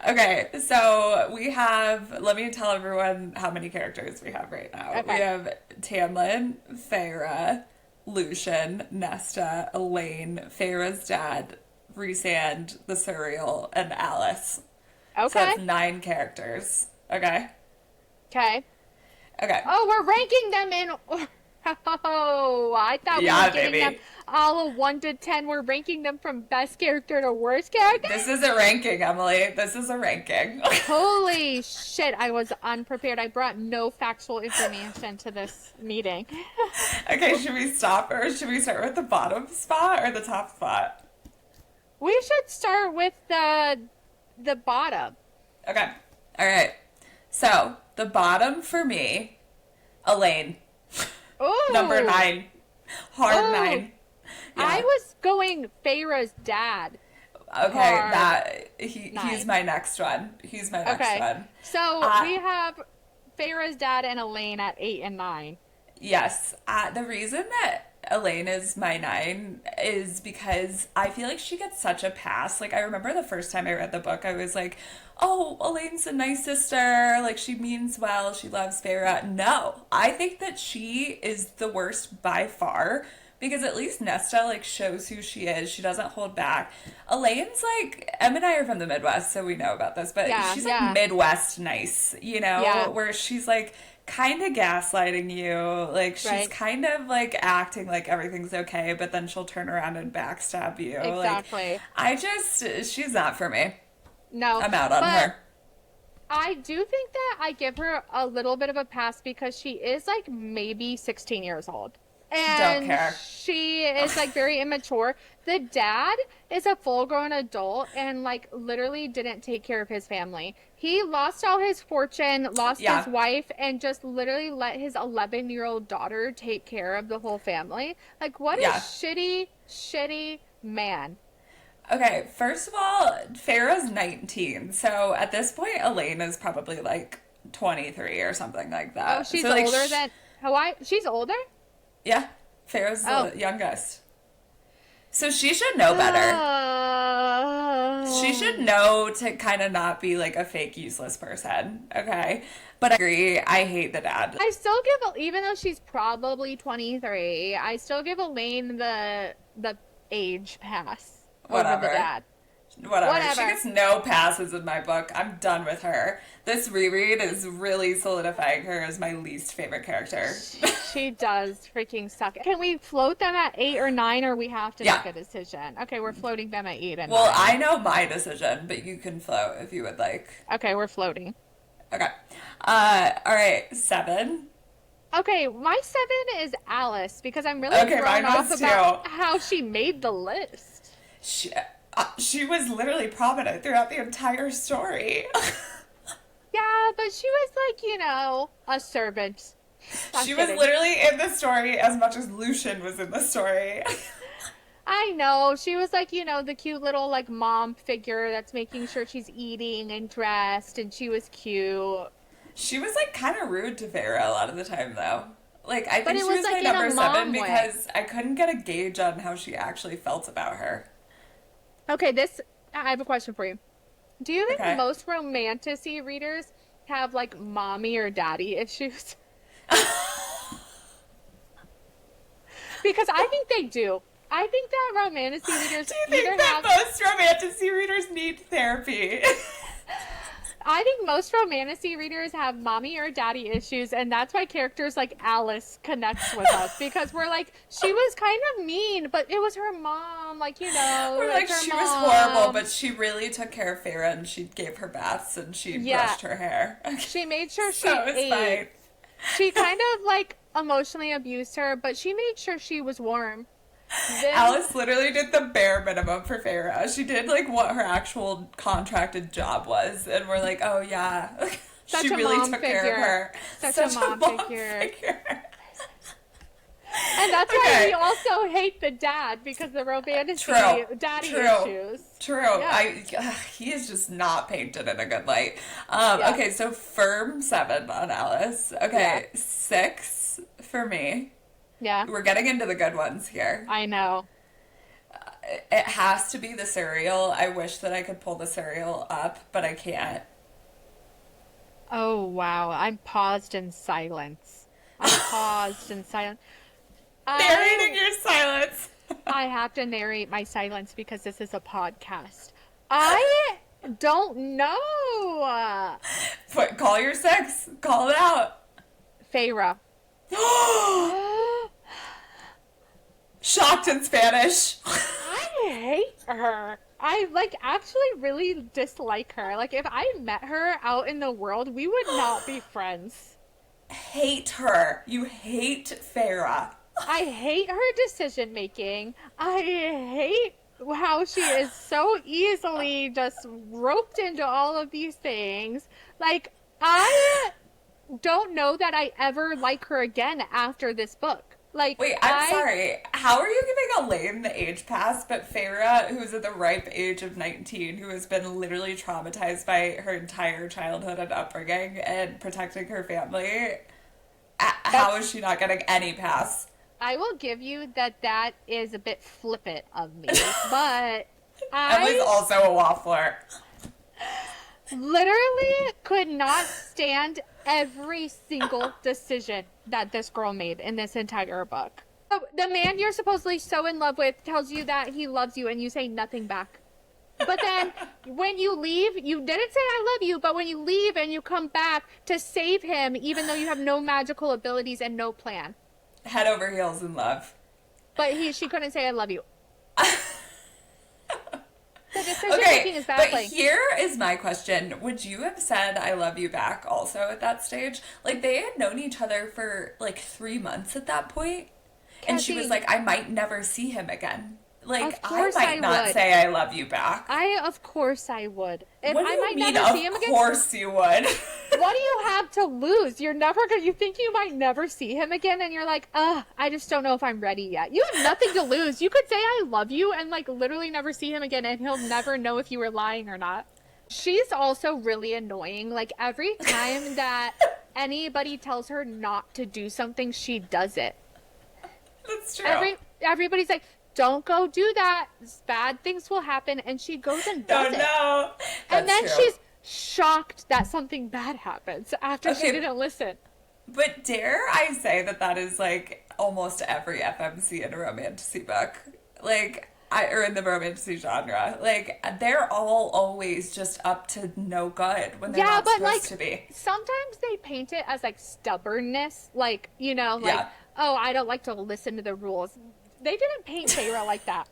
Okay, so we have, let me tell everyone how many characters we have right now. Okay. We have Tamlin, Feyre, Lucian, Nesta, Elaine, Feyre's dad, Rhysand, the Suriel, and Alice. Okay. So that's 9 characters. Okay? Okay. Oh, we're ranking them in... Oh, I thought we were getting them all 1 to 10. We're ranking them from best character to worst character? This is a ranking, Emily. This is a ranking. Holy shit, I was unprepared. I brought no factual information to this meeting. Okay, should we stop, or should we start with the bottom spot or the top spot? We should start with the bottom. Okay. All right. So, The bottom for me, Elaine. Oh, Number 9. Hard 9. Yeah. I was going Feyre's dad. Okay, he's 9. my next one. He's my next one. So we have Feyre's dad and Elaine at 8 and 9. Yes. The reason that Elaine is my 9 is because I feel like she gets such a pass. Like, I remember the first time I read the book, I was like, oh, Elaine's a nice sister. Like, she means well. She loves Feyre. No, I think that she is the worst by far. Because at least Nesta, like, shows who she is. She doesn't hold back. Elaine's, like, Em and I are from the Midwest, so we know about this. But she's, like, Midwest nice, you know? Yeah. Where she's, like, kind of gaslighting you. Like, she's kind of, like, acting like everything's okay, but then she'll turn around and backstab you. Exactly. Like, she's not for me. No. I'm out on her. I do think that I give her a little bit of a pass because she is, like, maybe 16 years old. And don't care. She is, like, very immature. The dad is a full-grown adult and, like, literally didn't take care of his family. He lost all his fortune, lost his wife, and just literally let his 11-year-old daughter take care of the whole family. Like, what a shitty, shitty man. Okay, first of all, Feyre's 19, so at this point, Elaine is probably, like, 23 or something like that. Oh, she's so, like, older than... Hawaii? She's older? Yeah, Feyre's the youngest. So she should know better. She should know to kind of not be, like, a fake useless person, okay? But I agree, I hate the dad. I still give, even though she's probably 23, I still give Elaine the age pass over the dad. Whatever. She gets no passes in my book. I'm done with her. This reread is really solidifying her as my least favorite character. She does freaking suck. Can we float them at 8 or 9, or we have to make a decision? Okay, we're floating them at 8 and 9. Well, I know my decision, but you can float if you would like. Okay, we're floating. Okay. All right, 7. Okay, my 7 is Alice, because I'm really thrown off about how she made the list. She was literally prominent throughout the entire story. Yeah, but she was like, you know, a servant. She was literally in the story as much as Lucian was in the story. I know. She was like, you know, the cute little, like, mom figure that's making sure she's eating and dressed, and she was cute. She was, like, kind of rude to Feyre a lot of the time, though. Like, I think she was my number 7 because I couldn't get a gauge on how she actually felt about her. Okay, I have a question for you. Do you think most romantasy readers have, like, mommy or daddy issues? Because I think they do. I think that romantasy readers do you think that most romantasy readers need therapy? I think most romantasy readers have mommy or daddy issues, and that's why characters like Alice connects with us, because we're like, she was kind of mean, but it was her mom, like, you know. We're like she was horrible, but she really took care of Feyre, and she gave her baths, and she brushed her hair. Okay. She made sure she ate. Fine. She kind of, like, emotionally abused her, but she made sure she was warm. Alice literally did the bare minimum for Feyre. She did, like, what her actual contracted job was, and we're like, oh yeah, she really took care of her. Such a mom figure. And that's why we also hate the dad, because the romantasy daddy issues. True. Yeah. He is just not painted in a good light. Okay, so firm 7 on Alice. Okay, 6 for me. Yeah. We're getting into the good ones here. I know. It has to be the surreal. I wish that I could pull the surreal up, but I can't. Oh, wow. I'm paused in silence. Narrating your silence. I have to narrate my silence because this is a podcast. I don't know. Call your 6. Call it out. Feyre. Shocked in Spanish. I hate her. I, like, actually really dislike her. Like, if I met her out in the world, we would not be friends. Hate her. You hate Feyre. I hate her decision making. I hate how she is so easily just roped into all of these things. Like, don't know that I ever like her again after this book. Like, Wait, I'm sorry. How are you giving Elaine the age pass, but Feyre, who's at the ripe age of 19, who has been literally traumatized by her entire childhood and upbringing and protecting her family, how is she not getting any pass? I will give you that is a bit flippant of me, but Emily's also a waffler. Literally could not stand every single decision that this girl made in this entire book. The man you're supposedly so in love with tells you that he loves you and you say nothing back. But then when you leave, you didn't say I love you, but when you leave and you come back to save him, even though you have no magical abilities and no plan. Head over heels in love. But she couldn't say I love you. The decision making is baffling. But here is my question. Would you have said I love you back also at that stage? Like, they had known each other for like 3 months at that point. And she was like, I might never see him again. Like, I might not say I love you back. Of course I would. If I might never see him again. Of course you would. What do you have to lose? You're never gonna. You think you might never see him again, and you're like, I just don't know if I'm ready yet. You have nothing to lose. You could say I love you and like literally never see him again, and he'll never know if you were lying or not. She's also really annoying. Like, every time that anybody tells her not to do something, she does it. That's true. Everybody's like, don't go do that. Bad things will happen. And she goes and does it. No. And then she's shocked that something bad happens after she didn't listen. But dare I say that is like almost every FMC in a romantasy book. Like, or in the romantasy genre. Like, they're all always just up to no good when they're not supposed to be. Sometimes they paint it as like stubbornness. Like, you know, like, oh, I don't like to listen to the rules. They didn't paint Feyre like that.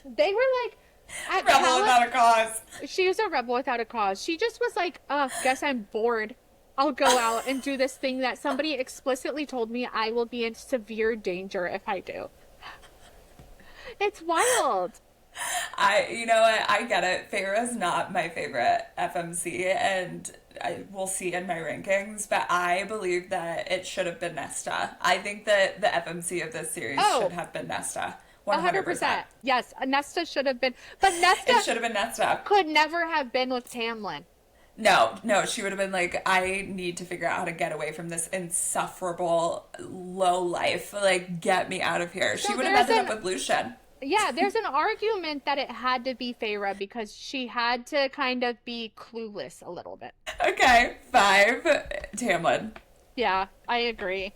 They were like... Rebel without a cause. She was a rebel without a cause. She just was like, guess I'm bored. I'll go out and do this thing that somebody explicitly told me I will be in severe danger if I do. It's wild. You know what? I get it. Feyre's not my favorite FMC, and I will see in my rankings, but I believe that it should have been Nesta. I think that the FMC of this series should have been Nesta. 100%. Yes, Nesta should have been, but Nesta... It should have been Nesta. Could never have been with Tamlin. No, she would have been like, I need to figure out how to get away from this insufferable low life. Like, get me out of here. So she would have ended up with Lucian. Yeah, there's an argument that it had to be Feyre because she had to kind of be clueless a little bit. Okay, 5, Tamlin. Yeah, I agree.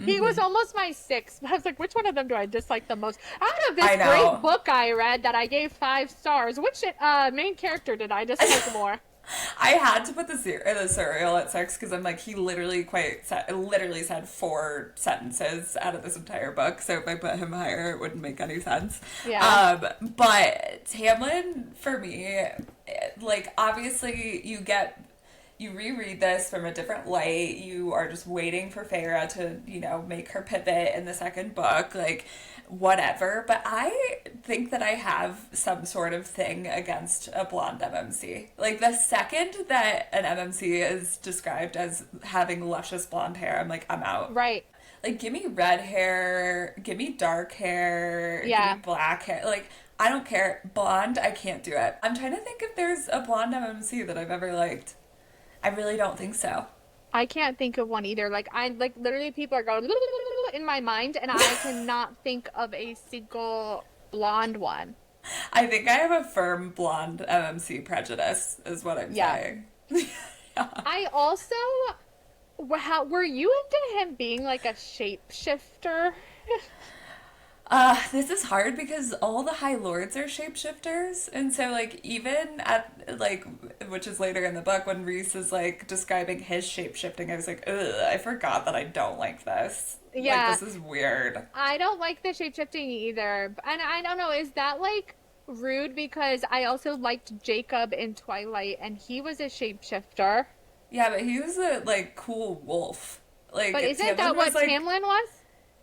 He was almost my 6. I was like, which one of them do I dislike the most? Out of this great book I read that I gave 5 stars, which main character did I dislike more? I had to put the Suriel at 6 because I'm like, he literally said 4 sentences out of this entire book. So if I put him higher, it wouldn't make any sense. Yeah. But Tamlin, for me, like, obviously you reread this from a different light. You are just waiting for Feyre to, make her pivot in the second book, like, whatever. But I think that I have some sort of thing against a blonde MMC. Like, the second that an MMC is described as having luscious blonde hair, I'm like, I'm out. Right. Like, give me red hair, give me dark hair, give me black hair. Like, I don't care. Blonde, I can't do it. I'm trying to think if there's a blonde MMC that I've ever liked. I really don't think so. I can't think of one either. Like, literally people are going in my mind, and I cannot think of a single blonde one. I think I have a firm blonde MMC prejudice, is what I'm saying. I also, were you into him being like a shapeshifter? This is hard because all the High Lords are shapeshifters, and so, like, even at, like, which is later in the book, when Rhys is, like, describing his shapeshifting, I was like, ugh, I forgot that I don't like this. Yeah. Like, this is weird. I don't like the shapeshifting either, and I don't know, is that, like, rude? Because I also liked Jacob in Twilight, and he was a shapeshifter. Yeah, but he was a, like, cool wolf. Like, but isn't that what Tamlin was?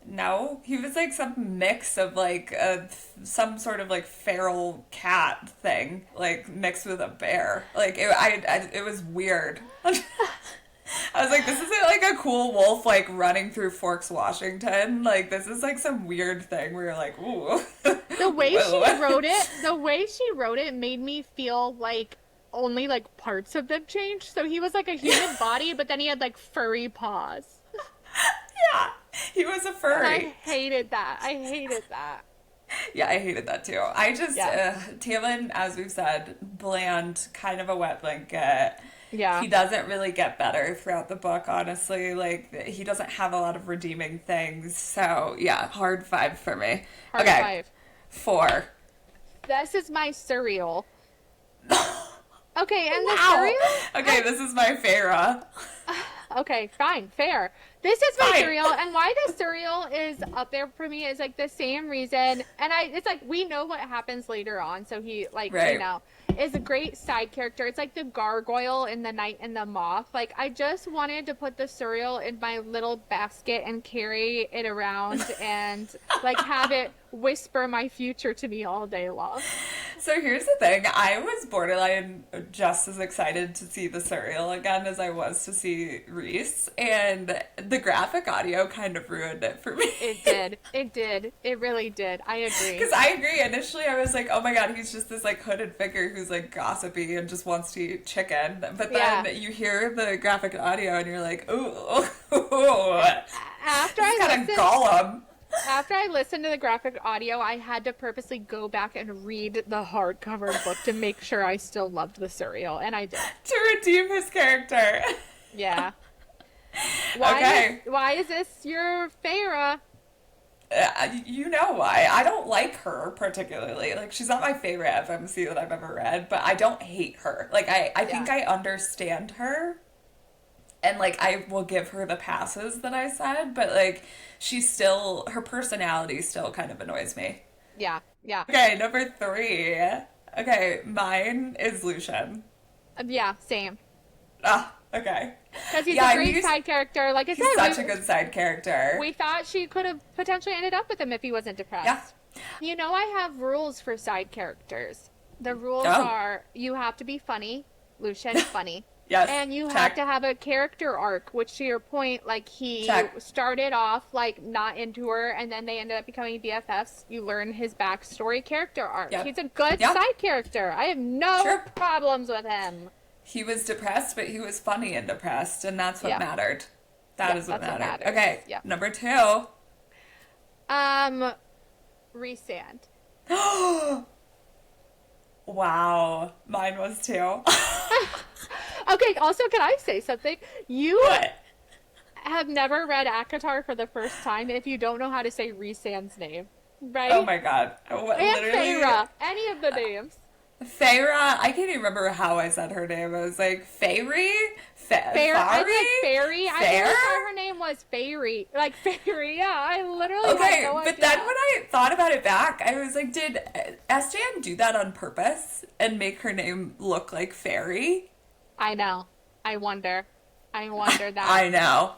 No, he was like some mix of like some sort of like feral cat thing, like mixed with a bear. Like it was weird. I was like, this isn't like a cool wolf like running through Forks, Washington. Like this is like some weird thing where you're like, ooh. The way she wrote it made me feel like only like parts of them changed. So he was like a human body, but then he had like furry paws. Yeah, he was a furry. And I hated that. Yeah, I hated that too. Tamlin, as we've said, bland, kind of a wet blanket. Yeah. He doesn't really get better throughout the book, honestly. Like, he doesn't have a lot of redeeming things. So, yeah, hard 5 for me. Hard okay. 5. 4. This is my surreal. Okay, and the Wow. surreal? Okay, this is my Feyre. Okay, fine, fair. This is my Fine. surreal, and why the surreal is up there for me is like the same reason. And it's like we know what happens later on, so he like Right. you know is a great side character. It's like the gargoyle in The Night and the Moth. Like I just wanted to put the surreal in my little basket and carry it around and like have it whisper my future to me all day long. So here's the thing. I was borderline just as excited to see the Suriel again as I was to see Rhys, and the graphic audio kind of ruined it for me. It did. It really did. I agree. Because I agree. Initially, I was like, oh my god, he's just this like hooded figure who's like gossipy and just wants to eat chicken. But then you hear the graphic audio and you're like, ooh. After I listened to the graphic audio, I had to purposely go back and read the hardcover book to make sure I still loved the Suriel, and I did. To redeem his character. Yeah. Okay. Why is this your Feyre? You know why. I don't like her particularly. Like, she's not my favorite FMC that I've ever read, but I don't hate her. Like, I think I understand her. And, like, I will give her the passes that I said, but, like, her personality still kind of annoys me. Yeah. Okay, number 3. Okay, mine is Lucian. Yeah, same. Okay. Because he's a great side character. Like I said, he's such a good side character. We thought she could have potentially ended up with him if he wasn't depressed. Yeah. You know, I have rules for side characters. The rules are you have to be funny, Lucian funny. Yes. And you have to have a character arc, which to your point, like he started off like not into her and then they ended up becoming BFFs. You learn his backstory character arc. Yep. He's a good side character. I have no problems with him. He was depressed, but he was funny and depressed, and that's what mattered. That is what mattered. Okay, number 2. Rhysand. Wow, mine was too. Okay, also, can I say something? You have never read ACOTAR for the first time if you don't know how to say Rhysand's name, right? Oh my god. And Feyre, any of the names. Feyre, I can't even remember how I said her name. I was like, Feyre? Feyre? I said Fairy. I thought her name was Feyre. Like, Fairy, yeah. I literally had no idea. But then when I thought about it back, I was like, did SJM do that on purpose and make her name look like Fairy? I know. I wonder that. I know.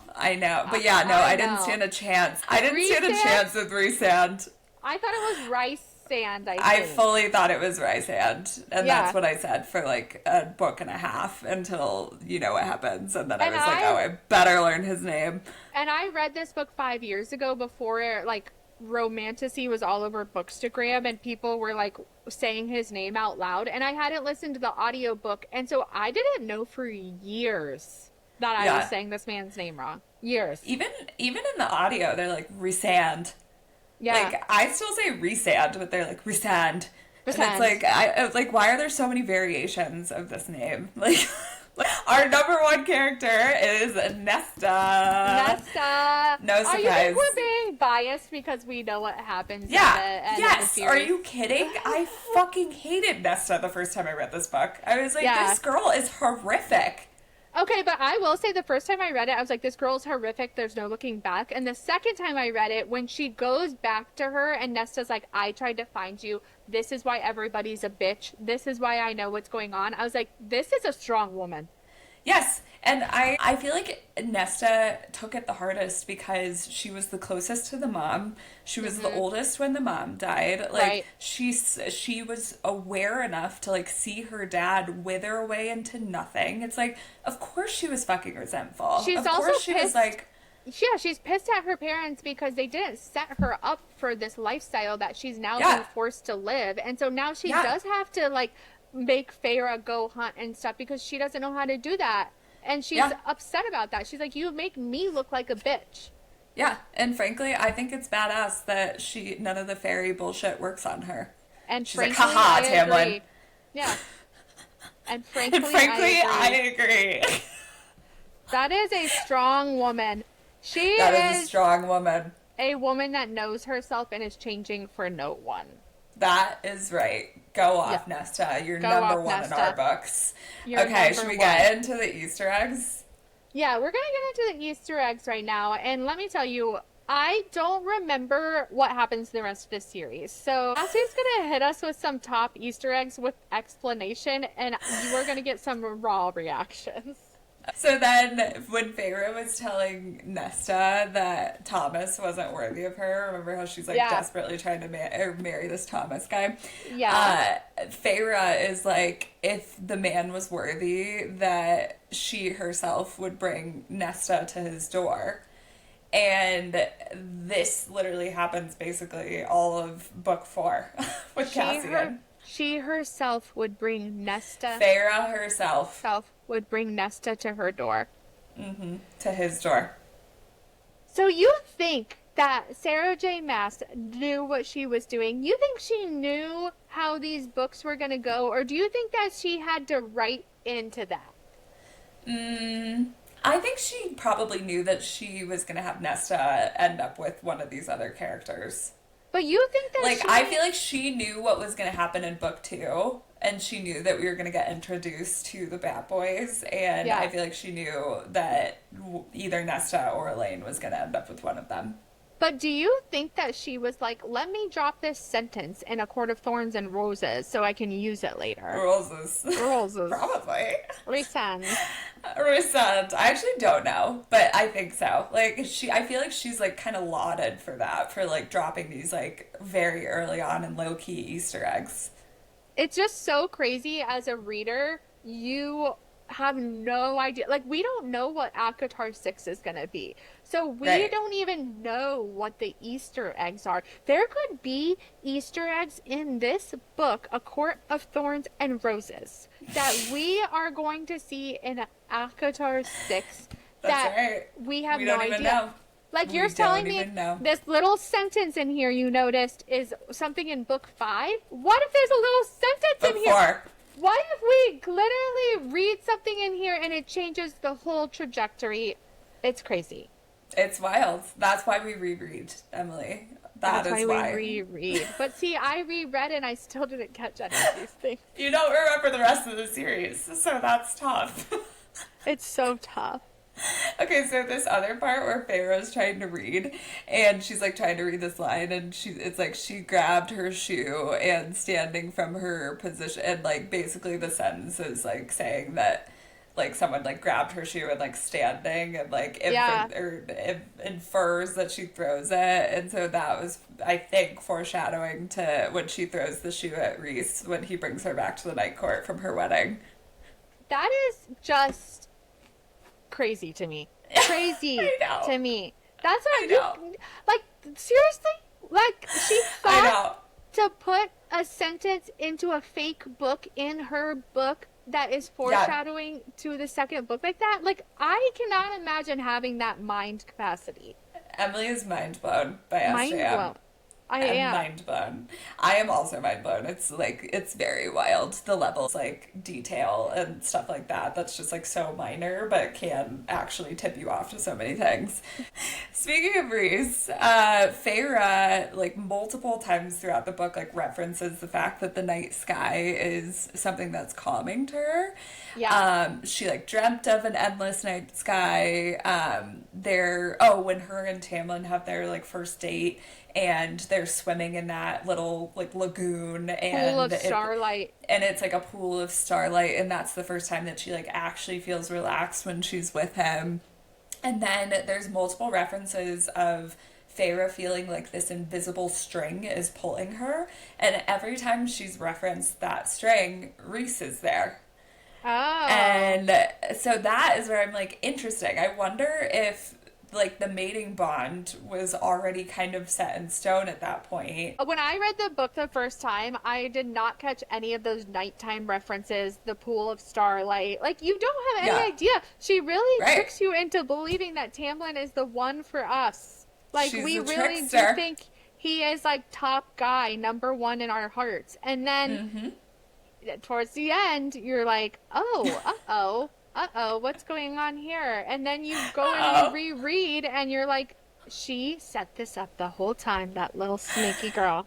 But yeah, no, I didn't stand a chance. I didn't stand a chance with Rhysand. I thought it was Rhysand, I fully thought it was Rhysand. And that's what I said for like a book and a half until you know what happens. And then I was like, I better learn his name. And I read this book 5 years ago before like Romantasy was all over Bookstagram and people were like saying his name out loud. And I hadn't listened to the audiobook. And so I didn't know for years that I was saying this man's name wrong. Years. Even in the audio, they're like Rhysand. Yeah. Like, I still say Rhysand, but they're like Rhysand. And it's like, I was like, why are there so many variations of this name? Like, our number 1 character is Nesta. No surprise. You think we're being biased because we know what happens at the end of the series? Are you kidding? I fucking hated Nesta the first time I read this book. I was like, this girl is horrific. Okay, but I will say the first time I read it, I was like, this girl's horrific. There's no looking back. And the second time I read it, when she goes back to her and Nesta's like, I tried to find you. This is why everybody's a bitch. This is why I know what's going on. I was like, this is a strong woman. Yes. And I feel like Nesta took it the hardest because she was the closest to the mom. She was the oldest when the mom died. Like Right. she was aware enough to like see her dad wither away into nothing. It's like, of course she was fucking resentful. She's Of also course she was pissed. like, Yeah, she's pissed at her parents because they didn't set her up for this lifestyle that she's now Yeah. being forced to live. And so now she Yeah. does have to like make Feyre go hunt and stuff because she doesn't know how to do that. And she's Yeah. upset about that. She's like, you make me look like a bitch. Yeah, and frankly, I think it's badass that none of the fairy bullshit works on her. And She's like, frankly, haha, I Tamlin. agree. Yeah. And frankly, And frankly, I agree. I agree. That is a strong woman. She That is a is strong woman. a woman that knows herself and is changing for no one. That is right. Go off, Yeah. Nesta. You're Go number off, one in Nesta. our books. You're Okay, should number we one. get into the Easter eggs? Yeah, we're gonna get into the Easter eggs right now, and let me tell you, I don't remember what happens in the rest of this series. So Massey's gonna hit us with some top Easter eggs with explanation, and you are gonna get some raw reactions. So then, when Feyre was telling Nesta that Thomas wasn't worthy of her, remember how she's like Yeah. desperately trying to marry this Thomas guy? Yeah. Feyre is like, if the man was worthy, that she herself would bring Nesta to his door. And this literally happens basically all of book 4 with Cassian. She herself would bring Nesta. Feyre herself Would bring Nesta to her door. to his door. So you think that Sarah J. Maas knew what she was doing? You think she knew how these books were going to go? Or do you think that she had to write into that? I think she probably knew that she was going to have Nesta end up with one of these other characters. But you think that Like, I feel like she knew what was going to happen in book 2, and she knew that we were going to get introduced to the Bat Boys, and Yeah. I feel like she knew that either Nesta or Elaine was going to end up with one of them. But do you think that she was like, let me drop this sentence in a court of thorns and roses so I can use it later? Roses. Roses. Probably. Rhysand. Rhysand. I actually don't know, but I think so. Like, I feel like she's like kind of lauded for that, for like dropping these like very early on and low key Easter eggs. It's just so crazy as a reader. You have no idea. Like, we don't know what ACOTAR 6 is going to be. So we Right. don't even know what the Easter eggs are. There could be Easter eggs in this book, A Court of Thorns and Roses, that we are going to see in ACOTAR 6 That's that right. we have We no don't even idea. know. Like, We you're telling don't me even know. this little sentence in here you noticed is something in book 5? What if there's a little sentence Book in here? 4. What if we literally read something in here and it changes the whole trajectory? It's crazy. It's wild. That's why we reread, Emily. That's That is why we reread. But see, I reread and I still didn't catch any of these things. You don't remember the rest of the series, so that's tough. It's so tough. Okay, so this other part where Pharaoh's trying to read, and she's like trying to read this line, and it's like she grabbed her shoe and standing from her position, and like basically the sentence is like saying that like someone like grabbed her shoe and like standing, and like Yeah. infers that she throws it, and so that was, I think, foreshadowing to when she throws the shoe at Rhys when he brings her back to the night court from her wedding. That is just crazy to me. Crazy I know. to me. That's what I you know. like. Seriously, like she I thought know. to put a sentence into a fake book in her book that is foreshadowing to the second book like that. Like, I cannot imagine having that mind capacity. Emily is mind blown by SJM. Mind blown. I I'm am. mind blown. I am also mind blown. It's like, it's very wild. The levels, like detail and stuff like that. That's just like so minor, but can actually tip you off to so many things. Speaking of Rhys, Feyre, like multiple times throughout the book, like references the fact that the night sky is something that's calming to her. Yeah. She like dreamt of an endless night sky. When her and Tamlin have their like first date, and they're swimming in that little like lagoon, Pool and of starlight. and it's like a pool of starlight, and that's the first time that she like actually feels relaxed when she's with him. And then there's multiple references of Feyre feeling like this invisible string is pulling her, and every time she's referenced that string, Rhys is there. Oh. And so that is where I'm like, interesting. I wonder if like the mating bond was already kind of set in stone at that point. When I read the book the first time, I did not catch any of those nighttime references, the pool of starlight. Like, you don't have any idea. She really tricks you into believing that Tamlin is the one for us. Like, She's we a really trickster. do think he is like top guy, number one in our hearts. And then towards the end, you're like, oh, what's going on here? And then you go and you reread, and you're like, she set this up the whole time, that little sneaky girl.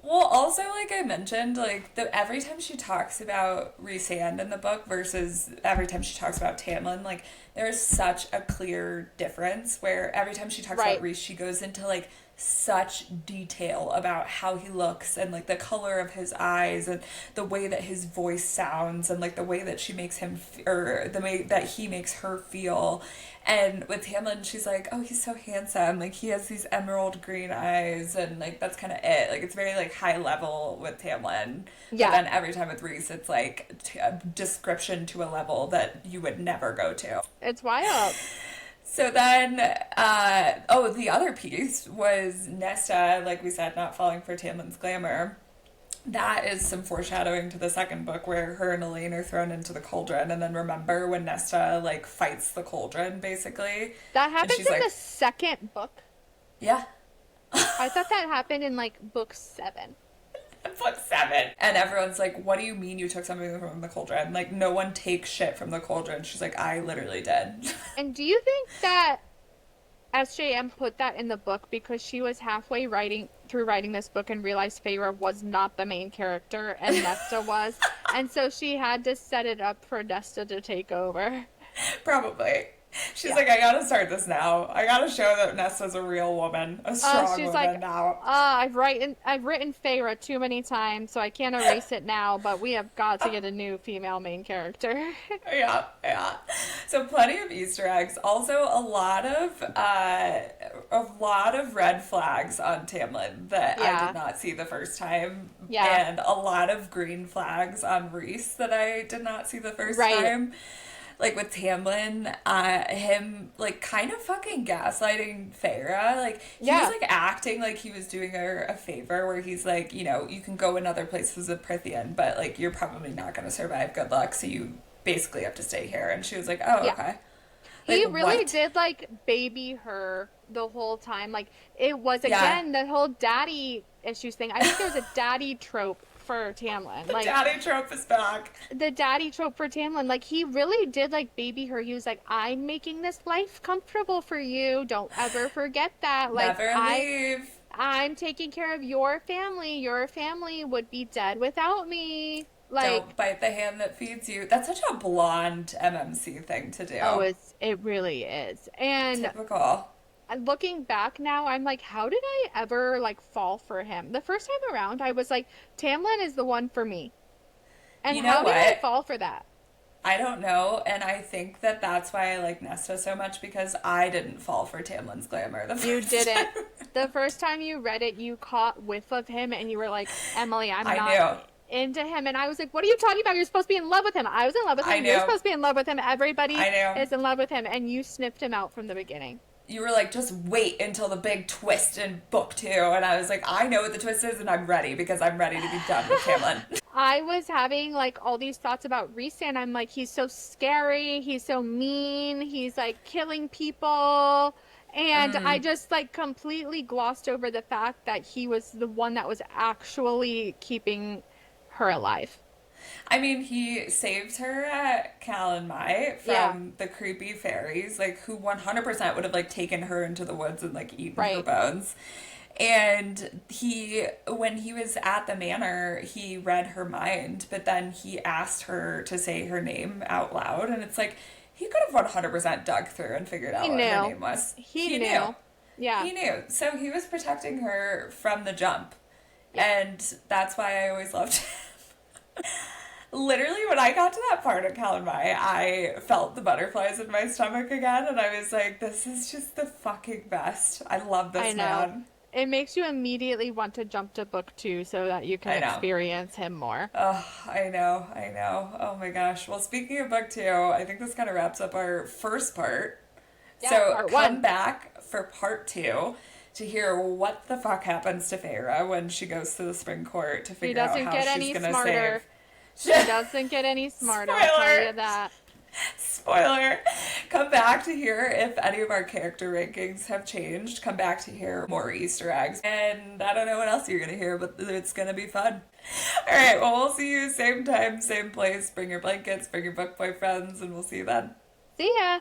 Well, also, like I mentioned, like every time she talks about Rhysand in the book versus every time she talks about Tamlin, like there is such a clear difference where every time she talks about Rhys, she goes into like such detail about how he looks and like the color of his eyes and the way that his voice sounds and like the way that she makes him or the way that he makes her feel. And with Tamlin, she's like, oh, he's so handsome, like he has these emerald green eyes, and like that's kind of it. Like it's very like high level with Tamlin. But then every time with Rhys, it's like a description to a level that you would never go to. It's wild. So then, the other piece was Nesta, like we said, not falling for Tamlin's glamour. That is some foreshadowing to the second book where her and Elaine are thrown into the cauldron, and then remember when Nesta, like, fights the cauldron, basically? That happens in the second book? Yeah. I thought that happened in, like, book 7. Book 7. And everyone's like, what do you mean you took something from the cauldron? Like, no one takes shit from the cauldron. She's like, I literally did. And do you think that SJM put that in the book because she was halfway through writing this book and realized Feyre was not the main character and Nesta was, and so she had to set it up for Nesta to take over? Probably. She's like, I gotta start this now. I gotta show that Nesta's a real woman, a strong woman now. I've written Feyre too many times, so I can't erase it now. But we have got to get a new female main character. Yeah. So plenty of Easter eggs. Also, a lot of red flags on Tamlin that I did not see the first time. Yeah. And a lot of green flags on Rhys that I did not see the first time. Like with Tamlin, him like kind of fucking gaslighting Feyre. Like he was like acting like he was doing her a favor, where he's like, you know, you can go in other places with Prithian, but like you're probably not going to survive good luck, so you basically have to stay here. And she was like, oh, okay. Like, he really did like baby her the whole time. Like it was again the whole daddy issues thing. I think there was a daddy trope for Tamlin. The like, daddy trope is back. The daddy trope for Tamlin. Like, he really did, like, baby her. He was like, I'm making this life comfortable for you. Don't ever forget that. Like, never leave. I'm taking care of your family. Your family would be dead without me. Like, don't bite the hand that feeds you. That's such a blonde MMC thing to do. Oh, it really is. And typical. Looking back now, I'm like, how did I ever, like, fall for him? The first time around, I was like, Tamlin is the one for me. And you know how did I fall for that? I don't know, and I think that that's why I like Nesta so much, because I didn't fall for Tamlin's glamour the first You didn't. time. The first time you read it, you caught whiff of him, and you were like, Emily, I'm not into him. And I was like, what are you talking about? You're supposed to be in love with him. I was in love with him. You're supposed to be in love with him. Everybody is in love with him, and you sniffed him out from the beginning. You were like, just wait until the big twist in book 2. And I was like, I know what the twist is, and I'm ready, because I'm ready to be done with Tamlin. I was having, like, all these thoughts about Rhysand. I'm like, he's so scary. He's so mean. He's, like, killing people. And I just, like, completely glossed over the fact that he was the one that was actually keeping her alive. I mean, he saved her at Cal Mai from the creepy fairies, like, who 100% would have, like, taken her into the woods and, like, eaten her bones. And when he was at the manor, he read her mind, but then he asked her to say her name out loud. And it's like, he could have 100% dug through and figured out what her name was. He knew. Yeah. He knew. So he was protecting her from the jump. Yeah. And that's why I always loved him. Literally, when I got to that part of Calamai, I felt the butterflies in my stomach again, and I was like, this is just the fucking best. I love this I know. man. It makes you immediately want to jump to book 2 so that you can I know. experience him more. Oh, I know. Oh my gosh. Well, speaking of book 2, I think this kind of wraps up our first part. Yeah, So part come 1. back for part 2 to hear what the fuck happens to Feyre when she goes to the Spring Court to figure out how she's gonna save. She doesn't get any smarter, I'll tell you that. Spoiler. Come back to hear if any of our character rankings have changed. Come back to hear more Easter eggs. And I don't know what else you're going to hear, but it's going to be fun. All right, well, we'll see you same time, same place. Bring your blankets, bring your book boyfriends, and we'll see you then. See ya!